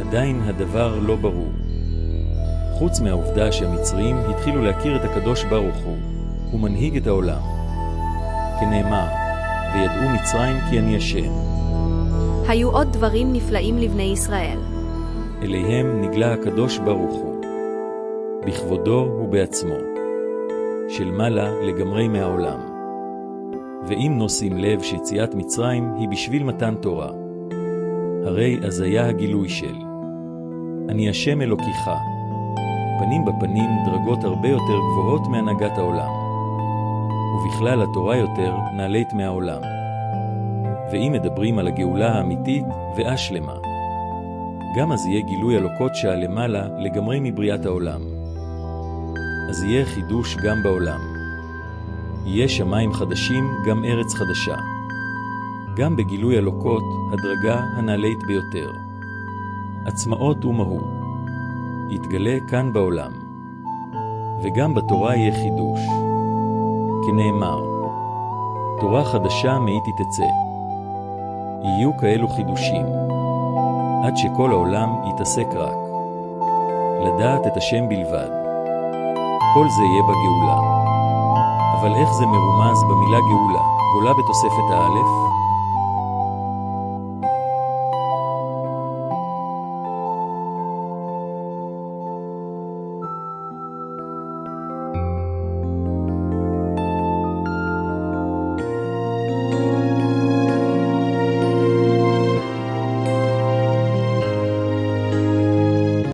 עדיין הדבר לא ברור. חוץ מהעובדה שהמצרים התחילו להכיר את הקדוש ברוך הוא מנהיג את העולם. כנאמר, וידעו מצרים כי אני השם. היו עוד דברים נפלאים לבני ישראל. אליהם נגלה הקדוש ברוך הוא, בכבודו ובעצמו, של מעלה לגמרי מהעולם. ואם נושאים לב שיציאת מצרים היא בשביל מתן תורה, הרי אז היה הגילוי של אני השם אלוקיך, פנים בפנים דרגות הרבה יותר גבוהות מהנהגת העולם, ובכלל התורה יותר נעלית מהעולם. ואם מדברים על הגאולה האמיתית והשלמה, גם אז יהיה גילוי אלוקות שהלמעלה לגמרי מבריאת העולם. אז יהיה חידוש גם בעולם. יהיה שמיים חדשים, גם ארץ חדשה. גם בגילוי אלוקות, הדרגה הנעלית ביותר. עצמאות ומהו. יתגלה כאן בעולם. וגם בתורה יהיה חידוש. כנאמר, תורה חדשה מאיתי תצא. יהיו כאלו חידושים, עד שכל העולם יתעסק רק לדעת את השם בלבד. כל זה יהיה בגאולה. אבל איך זה מרומז במילה גאולה? גולה בתוספת האלף?